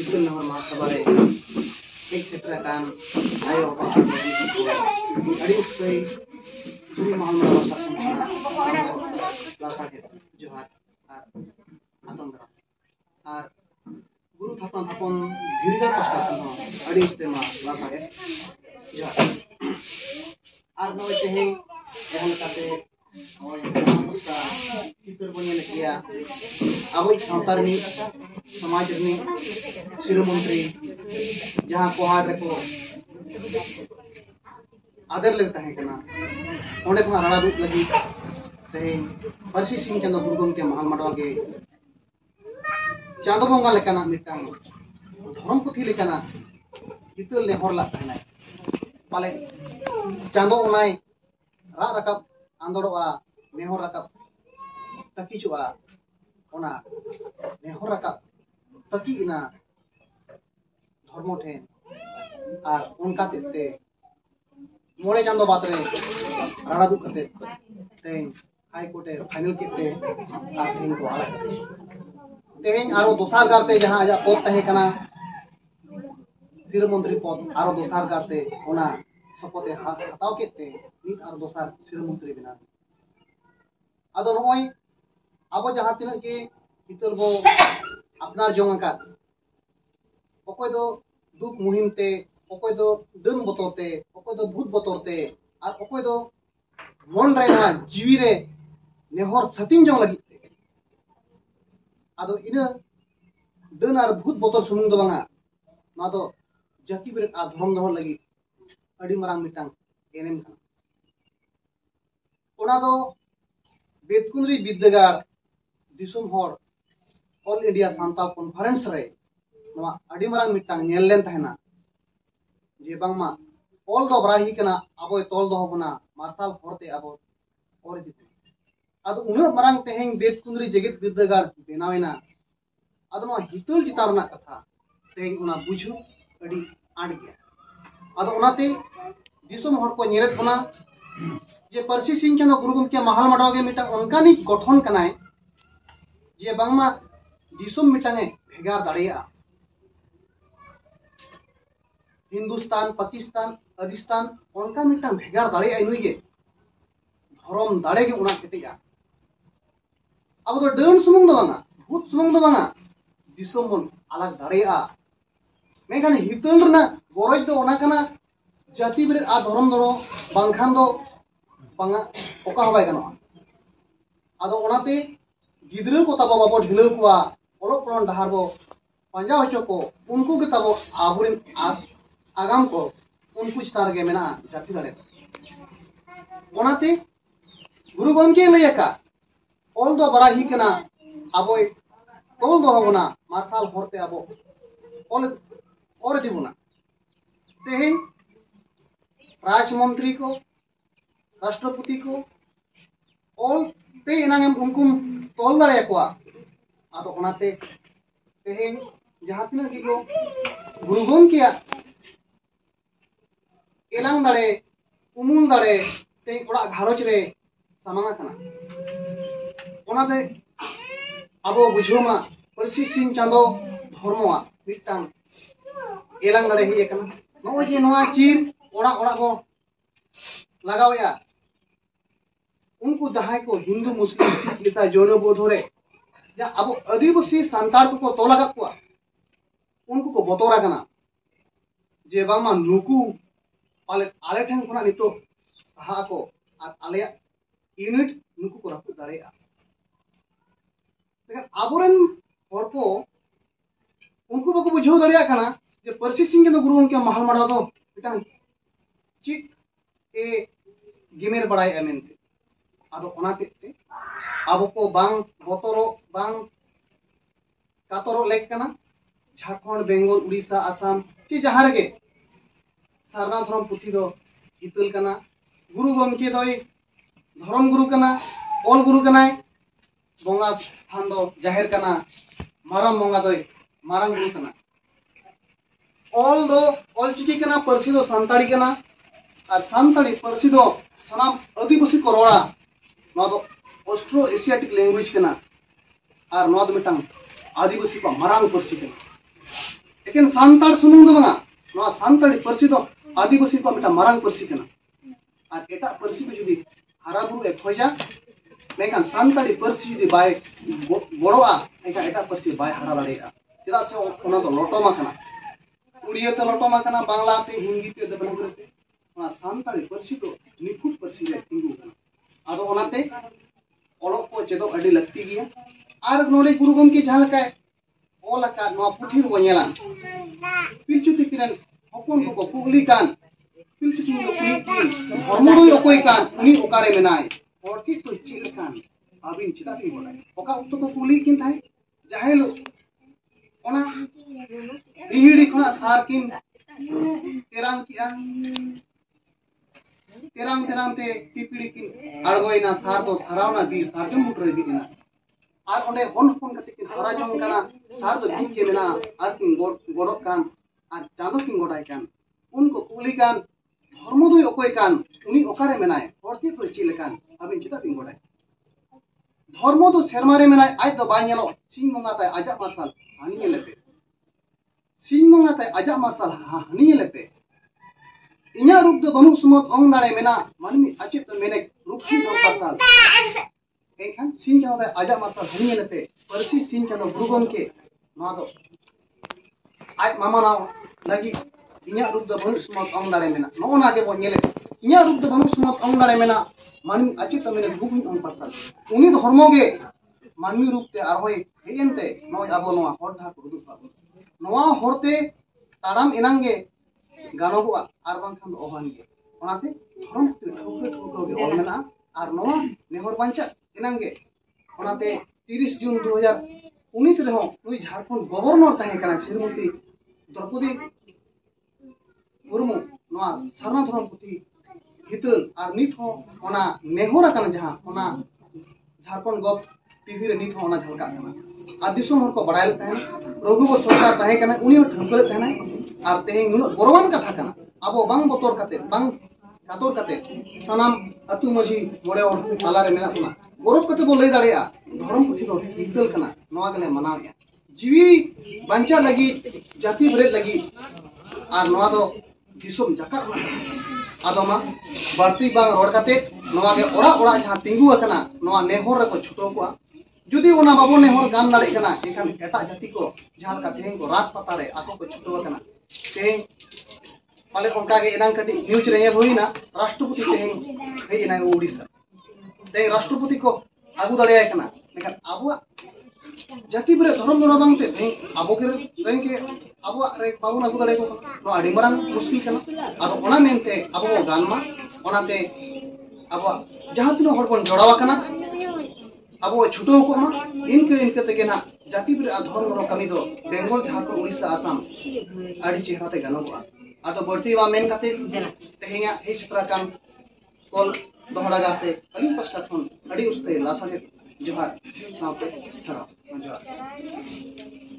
Hitul Nahar Mahasabha एक क्षेत्र kan ayo adi usai turi mahamra bahasa lasa ke johar ar atondra ar guru thapon girija pasta no adi tema lasa ke johar ar no tehe ehan kate oi ka chitur bone lekia aboi santar ni समाज रे शिरो मंत्री जहां कोहाड़ रे को आदर लेता है कना ओंडे खना राणा दूत लगी ते परसी सिंह चंदो गुरुगम के महल मडवा के चांदो बोंगा लेकना मिटांग धर्म पुथी लेकना हितल ने हर लागता है पाले चांदो ओनाय रा रकब आंदोड़वा नेहर रकब तकीचुआ ओना नेहर रकब तकी इना धर्म ठेन और उनका तेते मोड़े चांदो बात रे राणा दुख कते तेन हाई कोर्टे फाइनल केते आ तेन को आला तेन आरो दोसार करते जहां आजा पद तहे कना शिरो मंत्री पद आरो दोसार करते ओना सपोते हताव केते नीत आरो दोसार शिरो मंत्री बिना आदो नय अब जहां तिना के हितल बो अपनार जोंग का ओकोय दो दुख मुहिम ते ओकोय दो दन बतोरते ओकोय दो भूत बतोरते और ओकोय दो मन रे ना जीवी रे नेहर सतिन जोंग लगी आदो इना दन और भूत बतोर सुमुंग दो बांगा ना दो जाति बिरत आ धर्म दो लगी अडी मरांग मिटांग एनेम का ओना दो बेतकुंद्री विद्यागार दिसुम हर ऑल इंडिया सांता कॉन्फ्रेंस रे नवा अडी मरांग मिटांग नेल लेन तहना जे बांगमा ऑल दो बराही कना अबो तोल दो बना मार्शल फोरते अबो और दिते अदो उन मरांग तेहें बेतकुंद्री जगत विद्यागार बेनावेना अदो नवा हितल चितारना कथा तेहें उना बुझु अडी आड़ गया अदो उनाते दिसुम हर को नेरत बना जे परसी सिंह चंद गुरुगम के महल मडवागे मिटांग उनकानी गठन कनाय जे बांगमा दिसुम मिटांगे भेगार दाड़िया हिंदुस्तान पाकिस्तान अदिस्तान उनका मिटांग भेगार दाड़िया इनुगे धर्म दाड़े के उना केतेया अब तो डन सुमुंग दो बांगा भूत सुमुंग दो बांगा दिसुम बन अलग दाड़िया मेखान हितल रना गरज दो ओना कना जाति बिर आ धर्म दो बांखान दो बांगा ओका हबाय गनो आदो ओनाते गिद्रा को तब बाबो ढिलो कुआ ओलो प्रण डहार बो पंजा होचो को उनको के तब आबुरिन आगाम को उनको चितार गे मेना जाति दाड़े ओनाते गुरु गमके लयका ओल दो बराही कना आबो तोल दो होना मार्शल होरते आबो ओल और दिबुना तेहे राजमंत्री को राष्ट्रपति को ओल ते इनांगम उनको तोल दाड़े को आदो ओनाते तेहें जहां तिना की को गुरुगम किया एलांग दाड़े उमुल दाड़े ते ओड़ा घारोज रे सामांगा कना ओनाते अबो बुझोमा परसी सिंह चांदो धर्मवा मिटांग एलांग दाड़े ही कना नो जे नोआ चीर ओड़ा ओड़ा को लगावया उनको जहां को हिंदू मुस्लिम सिख ईसाई जैन बौद्ध रे या अब आदिवासी सांतार को तोला का उनको को बतोरा कना जे बामा नुकु पाले आले ठेन खना नितो सहा को आले यूनिट नुकु को रखु दाड़ेया लेकिन आबोरेन हर को उनको बको बुझो दाड़ेया कना जे परसी सिंह के गुरु उनके महल मडा दो मिटांग चित ए गिमेर बड़ाई एमेनते आदो ओना तेते आबो को बांग बतोरो बांग कातोरो लेक कना झारखंड बेंगल उड़ीसा आसाम ची जहां रे सारना धर्म पुथी दो हितल कना गुरु गमके दोय धर्म गुरु कना ऑल गुरु कनाय बोंगा थान दो जाहिर कना माराम बोंगा दोय मारांग गुरु कना ऑल दो ऑल चिकी कना परसी दो सांताड़ी कना और सांताड़ी परसी दो सनाम आदिवासी को रोड़ा नवा दो ऑस्ट्रो एशियाटिक लैंग्वेज कना और नवा दो मिटांग आदिवासी को मारांग परसी कना लेकिन सांतार सुनुम दो बंगा नवा सांतारी परसी दो आदिवासी को मिटा मारंग परसी कना और एटा परसी को जुदी हारा बुरु एक होजा मेkan सांतारी परसी जुदी बाय बड़ोआ एटा परसी बाय हारा दाड़ेया चेदा से ओना दो लोटोमा कना उड़िया ते लोटोमा कना बांग्ला ते हिंदी ते देवनागरी ते ओना सांतारी परसी तो निखुट परसी रे तिंगु कना आदो ओनाते ओलोक को चेदो अडी लगती गिया आर नोडे गुरु गमके जहां लका ओला का नवा पुथि रो नेला पिलचु तिकिरन हपन को कुगली कान पिलचु तिन लो कुली की हरमोदो ओकोय कान उनी ओकारे मेनाय हरकी तो चिल कान आबिन चिदा बि बोलाय ओका उतो को कुली किन थाय जाहे लो ओना इहिड़ी खना सार किन तेरांग ते टिपिड़ी किन अड़गोयना सार तो सारावना बि सारजम मुटरे बिना आर ओंडे हन हन कते किन हरा जंग काना सार दो दिन के मेना आर किन गोड़ो कान आर चांदो किन गोडाय कान उनको कुली कान धर्मदोय ओकोय कान उनी ओकारे मेनाय हरती तो चिल कान आबिन चिता बिन गोडाय धर्म तो सेरमारे मेनाय आज दो बाय नेलो सिंग मंगा ताय आजा मार्शल हानि लेपे सिंग मंगा ताय आजा मार्शल हानि लेपे इन्या रूप दो बनु सुमत ओंग दाड़े मेना मानमी अचित तो मेने रूप की दो मार्शल एखान सिंग जादा आजा मार्शल हानि लेपे परसी सिंग जादा गुरुगम के मा दो आज मामा नाव लगी इन्या रूप दो बनु सुमत ओंग दाड़े मेना नोना के बो नेले इन्या रूप दो बनु सुमत ओंग दाड़े मेना मानमी अचित तो मेने रूप की ओंग मार्शल उनी धर्म गे मानमी रूप ते आरहोय हेयनते नोय आबो नोआ हरधा को रुदु पाबो नोआ हरते ताराम इनांगे गानोगो आर बांखान ओहानगे ओनाते धर्म ठोके ठोके गे ओल मेना आर नोआ नेहर बांचा इनांगे ओनाते 30 जून 2019 रेहो नुई झारखंड गवर्नर ताहे काना श्रीमती द्रौपदी मुर्मू नोआ सरना धर्म पुथि हितल आर नित हो ओना नेहर काना जहां ओना झारखंड गव टीवी रे नित हो ओना झलका काना आर दिसोम हर को बड़ायल ताहे रघुवर सरकार ताहे काना उनी ठंकल ताहे आर तेहे नुन गौरवान कथा काना अबो बांग बोतर काते बांग कातोर काते सनाम अतु मजी मोड़े और ताला रे मेना कुना गौरव काते बो लई दाड़ेया धर्म पुथि दो हितल काना नोआ गले मनावया जीवी बांचा लगी जाति बरेद लगी आर नोआ दो दिसोम जाका आदमा बारती बांग रोड काते नोआ के ओड़ा ओड़ा जहां तिंगु अकना नोआ नेहर रे को छुटो को जुदी ओना बाबो नेहर गान दाड़े कना एखान एटा जाति को जहां का तेहें को रात पता रे आको को छुटो कना तेहें पाले ओंका के एनांग कटी न्यूज रे ये होइना राष्ट्रपति तेहें हे इना ओडिसा ते राष्ट्रपति को आगु दाड़े कना लेकिन आबो जाति बरे धर्म नोरा बांगते तेहें आबो के रेन के आबो रे बाबो आगु दाड़े को नो आडी मरांग मुश्किल कना आदो ओना मेनते आबो गानमा ओनाते आबो जहां तिनो हर कोन जोड़ावा कना अब छुटो को इनके तेगे ना जाति बरे धर्म रो कमी दो बेंगल झारखंड उड़ीसा आसाम आड़ी चेहरा ते गानो को आदो बढ़ती वा मेन काते तेहेया हेस प्रकार कॉल दोहरा जाते अली पस्ता खन अड़ी उस्ते लासागे जोहार साथे सरा जोहार